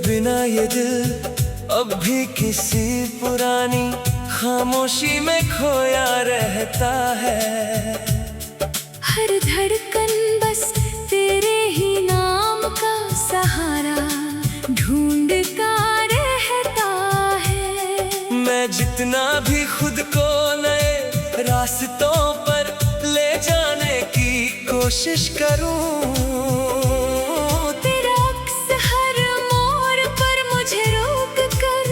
बिना ये दिल अब भी किसी पुरानी खामोशी में खोया रहता है। हर धड़कन बस तेरे ही नाम का सहारा ढूंढता रहता है। मैं जितना भी खुद को नए रास्तों पर ले जाने की कोशिश करूं, तेरा अक्स हर मोड़ पर मुझे रोक कर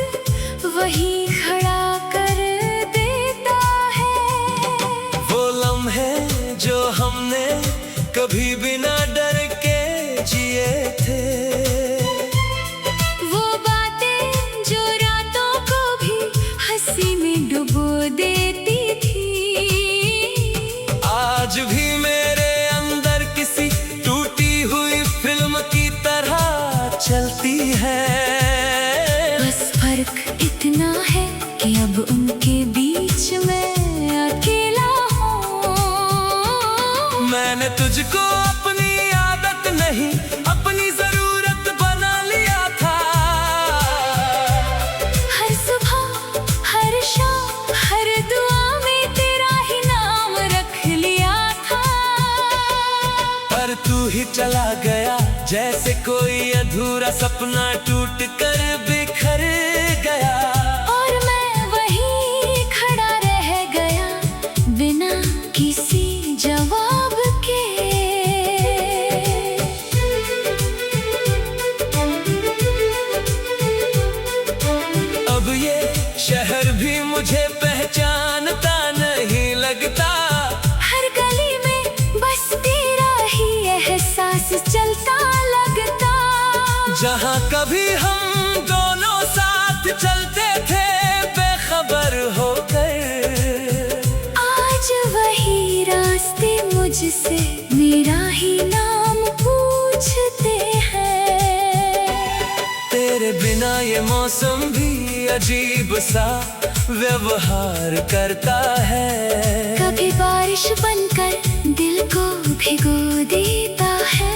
वहीं खड़ा कर देता है। वो लम्हे जो हमने कभी बिना डर के जिए थे, वो बातें जो रातों को भी हंसी में डुबो देती थी, आज भी मेरे अंदर किसी टूटी हुई फिल्म की तरह चलती है। बस फर्क इतना है कि अब उनके बीच मैं अकेला हूँ। मैंने तुझको अपनी आदत नहीं अपनी जरूरत बना लिया था। हर सुबह हर शाम हर दुआ में तेरा ही नाम रख लिया था। पर तू ही चला गया जैसे कोई अधूरा सपना टूट कर बिखर गया। और मैं वहीं खड़ा रह गया बिना किसी जवाब के। अब ये शहर भी मुझे पहचानता नहीं लगता। हर गली में बस तेरा ही एहसास चलता लगता। जहाँ कभी हम दोनों साथ चलते थे बेखबर होकर, आज वही रास्ते मुझसे मेरा ही नाम पूछते हैं। तेरे बिना ये मौसम भी अजीब सा व्यवहार करता है। कभी बारिश बनकर दिल को भिगो देता है,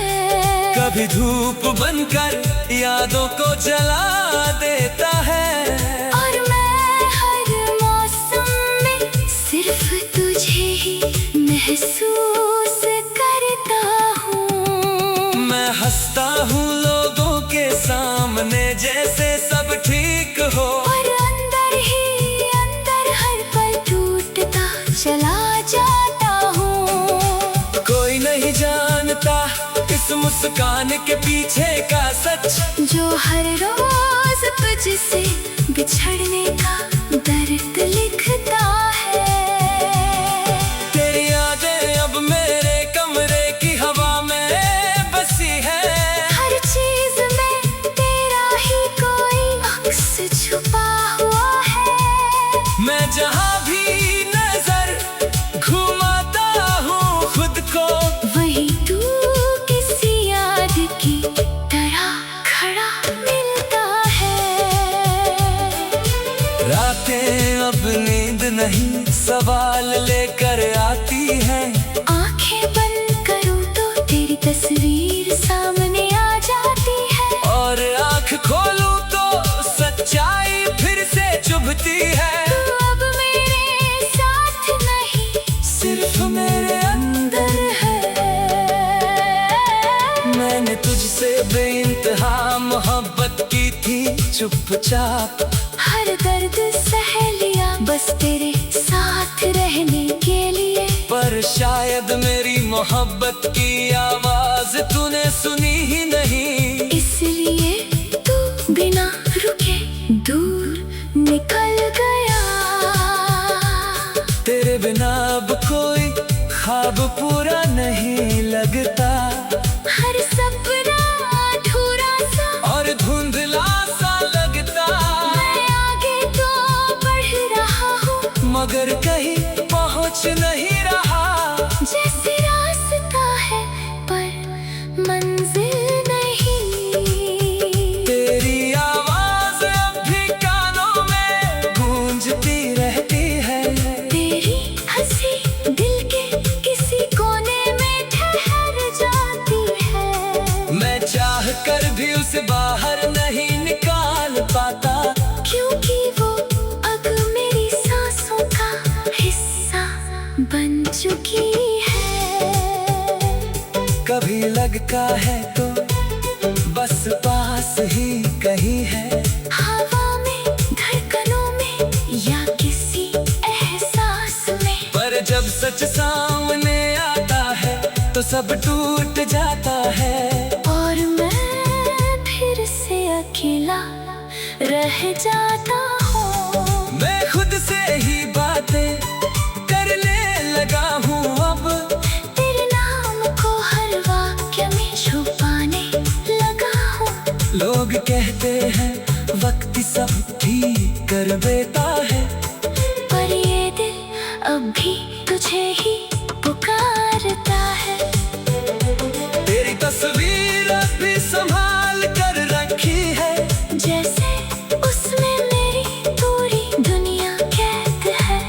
कभी धूप बनकर यादों को जला देता है। और मैं हर मौसम में सिर्फ तुझे ही महसूस करता हूँ। मैं हंसता हूँ लोगों के सामने जैसे सब ठीक हो, और अंदर ही अंदर हर पल टूटता चला जाता हूँ। कोई नहीं जानता इस मुस्कान के पीछे का सच, जो हर रोज तुझसे बिछड़ने का दर्द लिखता है। तेरी यादें अब मेरे कमरे की हवा में बसी है। हर चीज में तेरा ही कोई अक्स छुपा हुआ है। मैं जहाँ भी नजर घुमाता हूँ खुद को, वही तू किसी याद की तरह खड़ा मिलता है। रातें अब नींद नहीं सवाल लेकर आती हैं। आंखें बंद करूँ तो तेरी तस्वीर सामने आ जाती है, और आँख खोलूं तो सच्चाई फिर से चुभती है। तू अब मेरे साथ नहीं सिर्फ मेरे अंदर है। मैंने तुझसे बेइंतहा मोहब्बत की थी चुपचाप। हर दर्द सह लिया बस तेरे साथ रहने के लिए। पर शायद मेरी मोहब्बत की आवाज तूने सुनी ही नहीं, इसलिए तू बिना रुके दूर निकल गया। तेरे बिना अब कोई ख्वाब पूरा नहीं लगता। हर सपना अधूरा सा और धुंधला सा लगता। मैं आगे तो बढ़ रहा हूँ मगर कहीं पहुँच नहीं रहा। जैसे रास्ता है पर मंजिल नहीं। तेरी आवाज अब भी कानों में गूंजती रहती है। तेरी हंसी दिल के किसी कोने में ठहर जा। कभी लगता है तो बस पास ही कहीं है, हवा में, धड़कनों में या किसी एहसास में। पर जब सच सामने आता है तो सब टूट जाता है, और मैं फिर से अकेला रह जाता हूँ। मैं खुद से ही बातें करने लगा हूँ अब, तेरे नाम को हर वाक्य में छुपाने लगा हूँ। लोग कहते हैं वक्त सब ठीक कर देता है, पर ये दिल अब भी तुझे ही पुकारता है। तेरी तस्वीर अभी संभाल कर रखी है, जैसे उसमें मेरी पूरी दुनिया कैद है।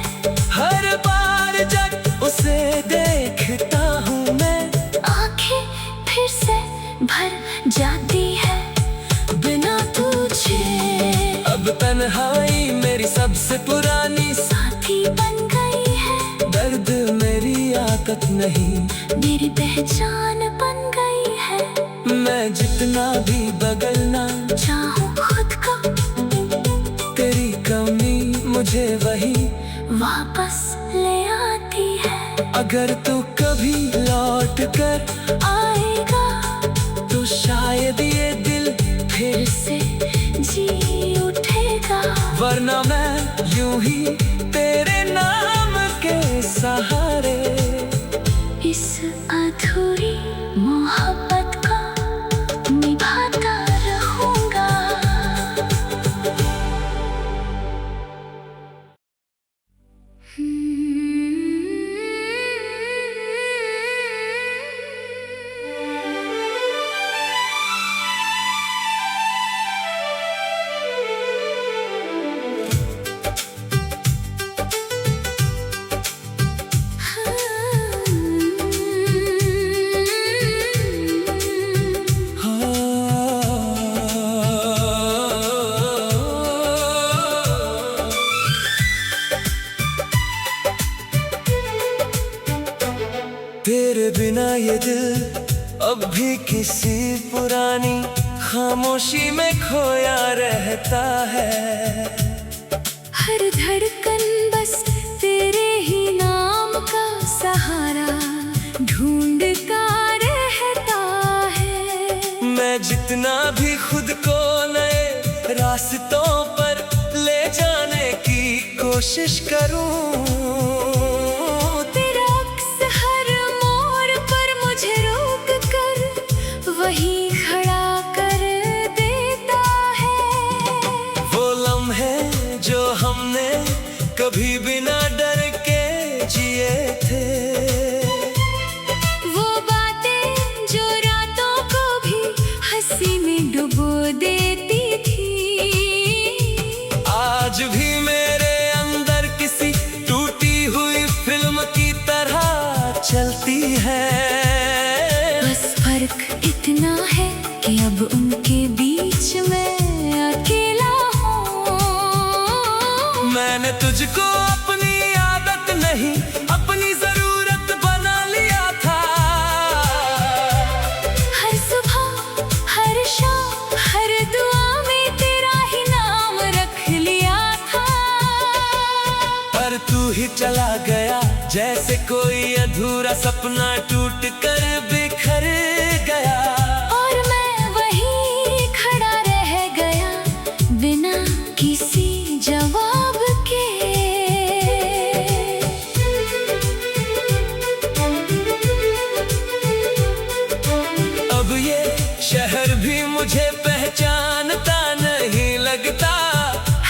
हर बार जब उसे देखता हूँ मैं, आंखें फिर से भर जाती है बिना तुझे। अब तन्हाई मेरी सबसे पुरानी साथी बन गई है, दर्द मेरी आदत नहीं, मेरी पहचान बन गई है। मैं जितना भी बदलना चाहूँ खुद को, तेरी कमी मुझे वही वापस ले आती है। अगर तू कभी लौट कर आएगा तो शायद ये दिल फिर से जी उठेगा, वरना मैं यूं ही तेरे नाम के सहारे इस अधूरी मोहब्बत को निभाता रहूंगा। तेरे बिना ये दिल अब भी किसी पुरानी खामोशी में खोया रहता है। हर धड़कन बस तेरे ही नाम का सहारा ढूंढता रहता है। मैं जितना भी खुद को नए रास्तों पर ले जाने की कोशिश करूं, तेरा अक्स हर मोड़ पर मुझे रोक कर वहीं खड़ा कर देता है। वो लम्हे जो हमने कभी बिना डर के जिए थे, वो बातें जो रातों को भी हंसी में डुबो देती थी, आज भी मेरे अंदर किसी टूटी हुई फिल्म की तरह चलती है। बस फर्क इतना है कि अब उनके बीच में अकेला हूँ। मैंने तुझको अपनी आदत नहीं अपनी जरूरत बना लिया था। हर सुबह, हर शाम, हर दुआ में तेरा ही नाम रख लिया था। पर तू ही चला गया जैसे कोई अधूरा सपना टूट कर बिखर गया, और मैं वहीं खड़ा रह गया बिना किसी जवाब के। अब ये शहर भी मुझे पहचानता नहीं लगता,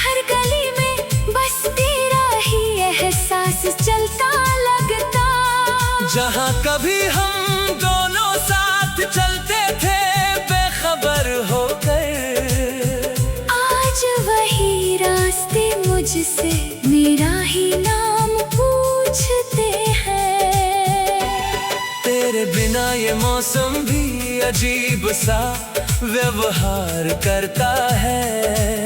हर गली में बस तेरा ही एहसास चलता लगता। जहाँ कभी हम दोनों साथ चलते थे बेखबर होकर, आज वही रास्ते मुझसे मेरा ही नाम पूछते हैं। तेरे बिना ये मौसम भी अजीब सा व्यवहार करता है।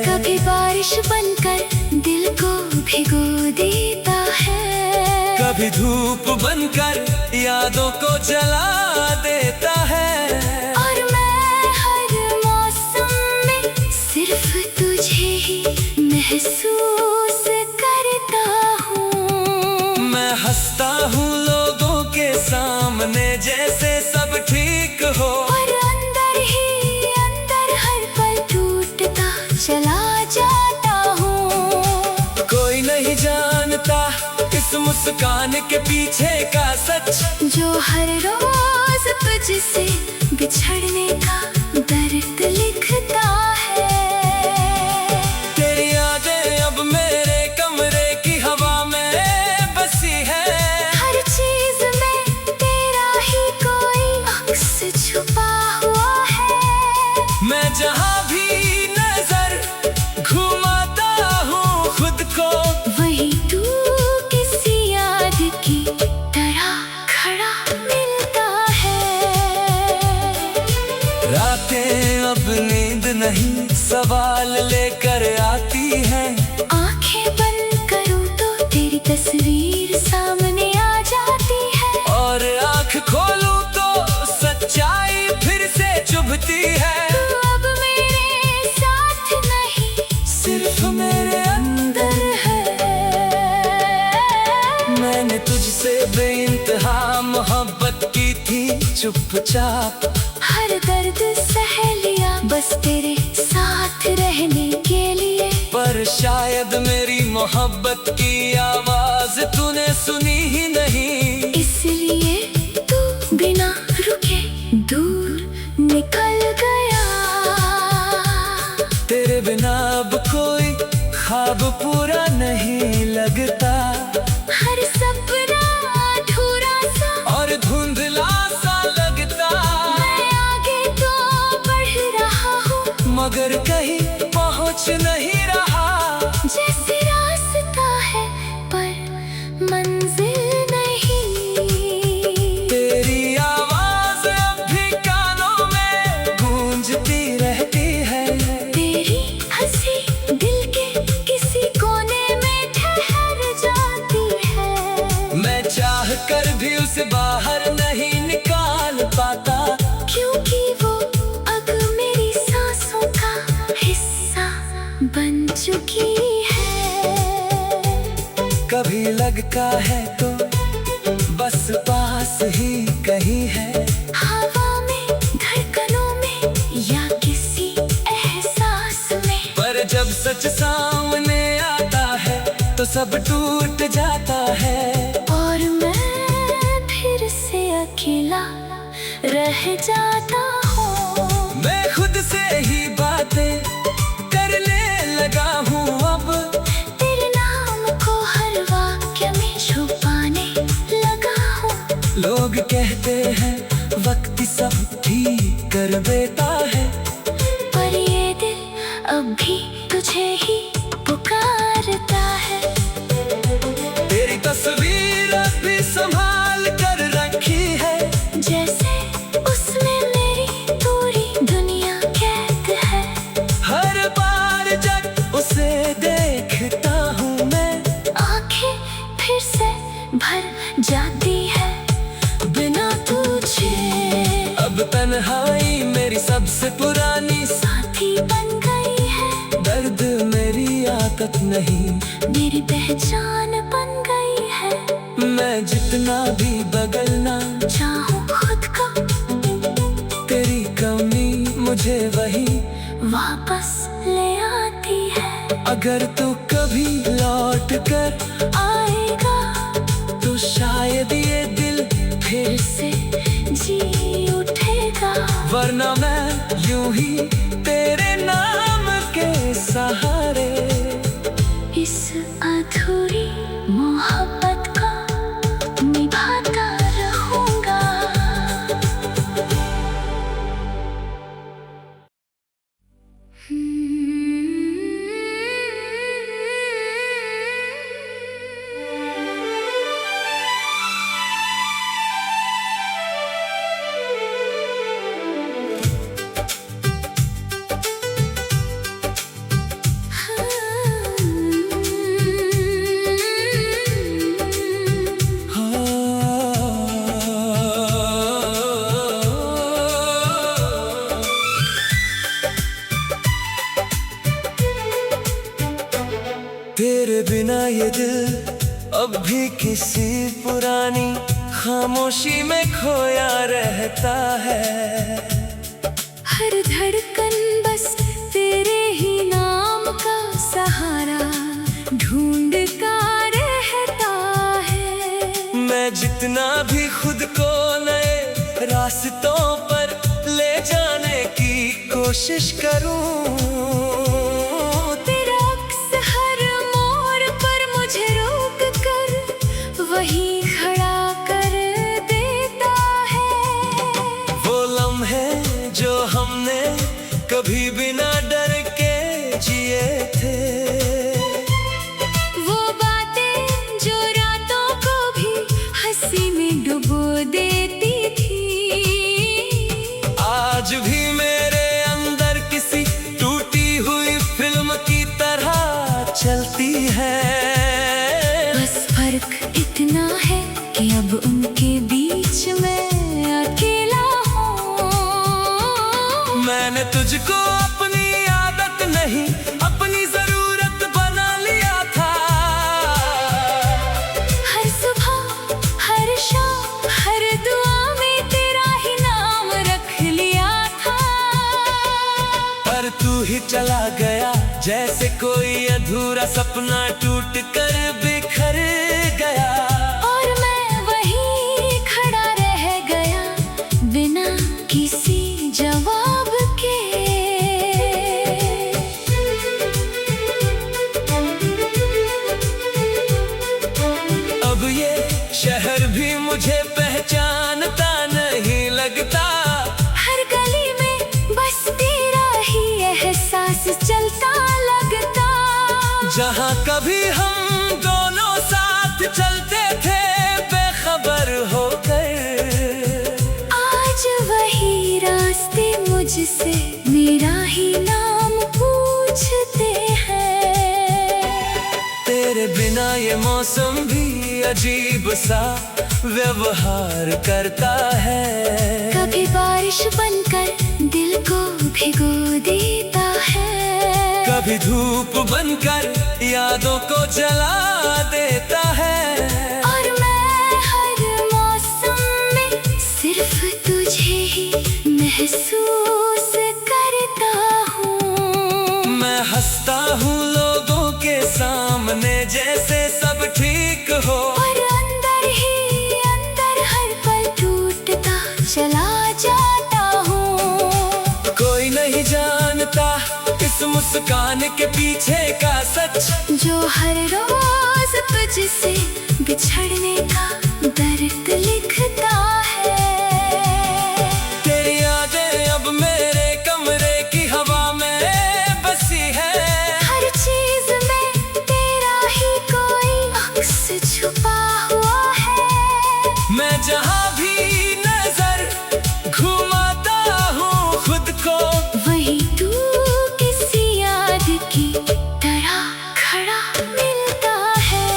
कभी बारिश बनकर दिल को भिगो देता है, कभी धूप बनकर यादों को जला देता करता है। और मैं हर मौसम में सिर्फ तुझे ही महसूस करता हूँ। मैं हंसता हूँ लोगों के सामने जैसे सब ठीक हो, और अंदर ही अंदर हर पल टूटता चला जाता हूँ। कोई नहीं जानता इस मुस्कान के पीछे का सच, जो हर रोज तुझसे बिछड़ने का दर्द लिखता है। तेरी यादें अब मेरे कमरे की हवा में बसी है। हर चीज में तेरा ही कोई अक्स छुपा हुआ है। मैं जहाँ भी नजर घुमाता हूँ खुद को, वही तू किसी याद की तरह खड़ा मिलता है। रातें अब नींद नहीं सवाल लेकर आती हैं। आंखें बंद करूं तो तेरी तस्वीर सामने आ जाती है। और आँख खोलूं तो सच्चाई फिर से चुभती है। तू अब मेरे साथ नहीं सिर्फ मेरे अंदर है। मैंने तुझसे बेइंतहा मोहब्बत की थी चुपचाप, हर दर्द सह लिया बस तेरे साथ रहने के लिए। पर शायद मेरी मोहब्बत की आवाज तूने सुनी ही नहीं। इसलिए तू बिना रुके दूर निकल गया। तेरे बिना अब कोई ख्वाब पूरा नहीं लगता, हर सपना अधूरा सा और धुंधला सा लगता। मैं आगे तो बढ़ रहा हूँ मगर कहीं पहुँच नहीं रहा। जैसे रास्ता है पर मंजिल नहीं। तेरी आवाज अब भी कानों में गूंजती रहती है। तेरी हंसी दिल के किसी कोने में ठहर जाती है। मैं चाह कर भी उसे बाहर नहीं निकाल पाता, क्योंकि वो अब मेरी सांसों का हिस्सा बन चुकी है। कभी लगता है तो बस पास ही कहीं है। हवा में धड़कनों में या किसी एहसास में। पर जब सच सामने आता है तो सब टूट जाता है। और मैं फिर से अकेला रह जाता हूँ। मैं खुद से ही बातें करने लगा हूँ अब, तेरे नाम को हर वाक्य में छुपाने लगा हूँ। लोग कहते हैं वक्त सब ठीक कर देता है, पर ये दिल अब भी तुझे ही पुकारता है। तेरी तस्वीर अब भी संभाल कर रखी है, जैसे उसमें मेरी पूरी दुनिया कैद है। हर बार जब उसे देखता हूँ मैं आंखें फिर से भर जाती है बिना तुझे। अब तन्हाई मेरी सबसे पुरानी साथी बन गई है। दर्द मेरी आदत नहीं, मेरी पहचान बन गई है। मैं जितना भी बदलना चाहूँ खुद को, तेरी कमी मुझे वही वापस ले आती है। अगर तू कभी लौट कर आएगा तो शायद ये दिल फिर से जी उठेगा। वरना मैं यूं ही तेरे नाम के सहारे इस अधूरी मोहब्बत को निभाता रहूंगा। ये दिल अब भी किसी पुरानी खामोशी में खोया रहता है। हर धड़कन बस तेरे ही नाम का सहारा ढूंढता रहता है। मैं जितना भी खुद को नए रास्तों पर ले जाने की कोशिश करूं, तेरा अक्स हर मोड़ पर मुझे रोक कर वहीं खड़ा कर देता है। वो लम्हे जो हमने कभी बिना डर के जिए थे, वो बातें जो रातों को भी हंसी में डुबो देती थी, आज भी मेरे अंदर किसी टूटी हुई फिल्म की तरह चलती है। बस फर्क इतना है कि अब उनके बीच में अकेला हूँ। मैंने तुझको अपनी आदत नहीं अपनी जरूरत बना लिया था। हर सुबह हर शाम हर दुआ में तेरा ही नाम रख लिया था। पर तू ही चला गया जैसे कोई अधूरा सपना टूट कर बिखर गया। और मैं वहीं खड़ा रह गया बिना किसी जवाब के। अब ये शहर भी मुझे पहचानता नहीं लगता। हर गली में बस तेरा ही एहसास चलता लगता। जहाँ कभी हम दोनों साथ चलते थे बेखबर होकर, आज वही रास्ते मुझसे मेरा ही नाम पूछते हैं। तेरे बिना ये मौसम भी अजीब सा व्यवहार करता है। कभी बारिश बनकर दिल को भिगो देता है, कभी धूप बनकर यादों को जला देता है। और मैं हर मौसम में सिर्फ तुझे ही महसूस करता हूँ। मैं हंसता हूँ लोगों के सामने जैसे सब ठीक हो, और अंदर ही अंदर हर पल टूटता चला जाता हूँ। कोई नहीं जानता इस मुस्कान के पीछे का सच, जो हर रोज तुझसे बिछड़ने का दर्द लिखता है। तेरी यादें अब मेरे कमरे की हवा में बसी है। हर चीज में तेरा ही कोई अक्स छुपा हुआ है। मैं जहाँ भी नजर घुमाता हूँ खुद को, वही तू किसी याद की तरह खड़ा मिलता है।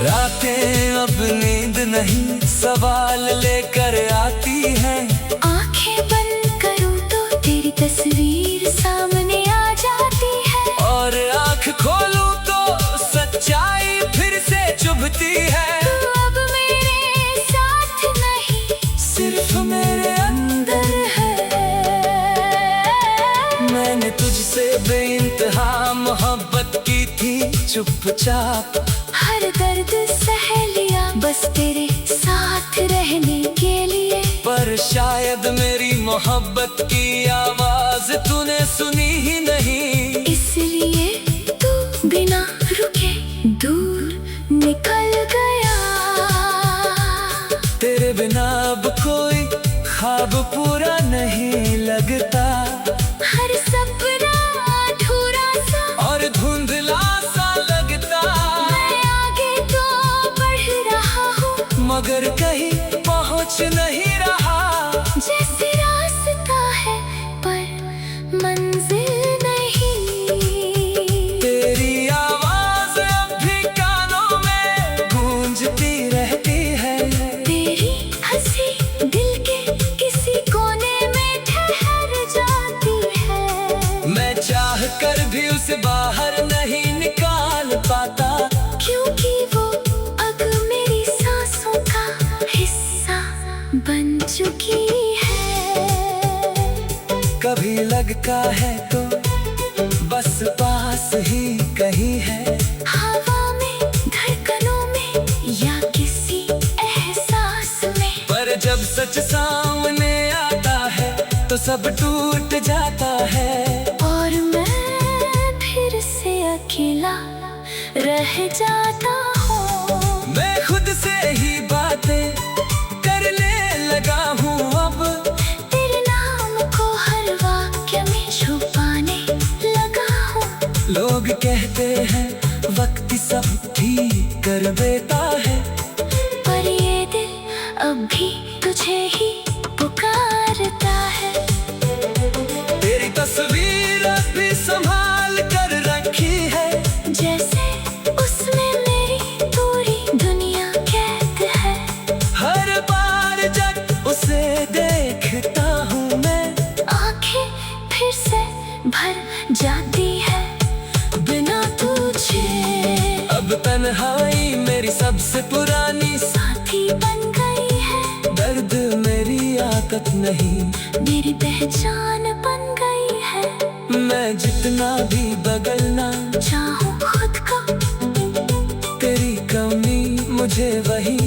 रातें अब नींद नहीं सवाल लेकर आती हैं। आंखें बंद करूं तो तेरी तस्वीर सामने आ जाती है। और आँख खोलूं तो सच्चाई फिर से चुभती है। तू अब मेरे साथ नहीं सिर्फ मेरे अंदर है। मैंने तुझसे बेइंतहा मोहब्बत की थी चुपचाप। हर दर्द सह लिया बस तेरे साथ रहने के लिए। पर शायद मेरी मोहब्बत की आवाज तूने सुनी ही नहीं। इसलिए तू बिना रुके दूर निकल गया। तेरे बिना अब कोई ख्वाब पूरा नहीं लगता। हर सपना अधूरा सा और धुंधला सा लगता। मैं आगे तो बढ़ रहा हूँ मगर कहीं पहुँच नहीं रहा। जैसे रास्ता है पर मंजिल नहीं। तेरी आवाज अब भी कानों में गूंजती रहती है। तेरी हंसी दिल के किसी कोने में ठहर जाती है। मैं चाह कर भी उसे बाहर नहीं निकाल चुकी है। कभी लगता है तो बस पास ही कहीं है, हवा में, धड़कनों में या किसी एहसास में। पर जब सच सामने आता है तो सब टूट जाता है। और मैं फिर से अकेला रह जाता हूँ। मैं खुद से ही बातें करने लगा हूँ अब, तेरे नाम को हर वाक्य में छुपाने लगा हूँ। लोग कहते हैं वक्त सब ठीक कर देता है, पर ये दिल अब भी तुझे ही पुकारता है। तेरी तस्वीर अभी संभाल कर रखी है, जैसे उसमें मेरी पूरी दुनिया कैद है। हर बार जब उसे देखता हूँ मैं, आंखें फिर से भर जाती है बिना तुझे। अब तन्हाई मेरी सबसे पुरानी साथी बन गई है, दर्द मेरी आदत नहीं, मेरी पहचान बन गई है। मैं जितना भी बदलना चाहूँ खुद को, तेरी कमी मुझे वही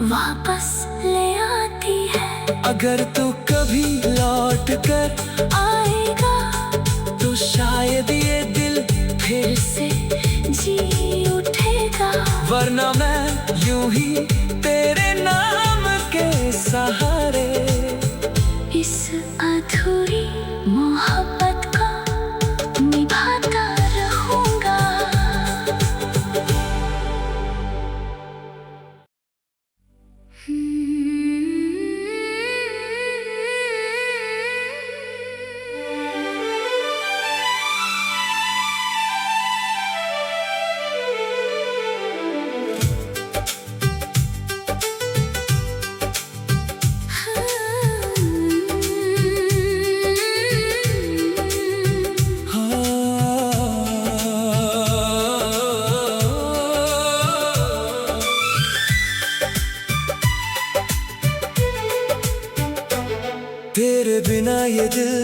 वापस ले आती है। अगर तू कभी लौट कर आएगा तो शायद ये दिल फिर से जी उठेगा, वरना मैं यूं ही तेरे नाम के सहारे इस अधूरी मोहब्बत को निभाता रहूंगा। तेरे बिना ये दिल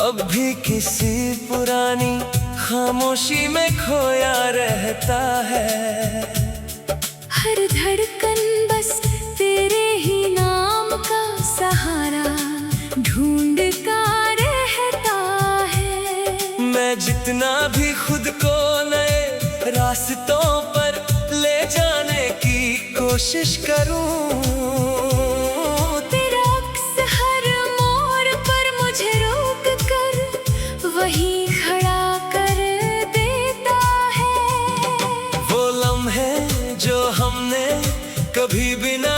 अब भी किसी पुरानी खामोशी में खोया रहता है। हर धड़कन बस तेरे ही नाम का सहारा ढूंढता रहता है। मैं जितना भी खुद को नए रास्तों पर ले जाने की कोशिश करूं, तेरा अक्स हर मोड़ पर मुझे रोक कर वहीं खड़ा कर देता है। वो लम्हे जो हमने कभी बिना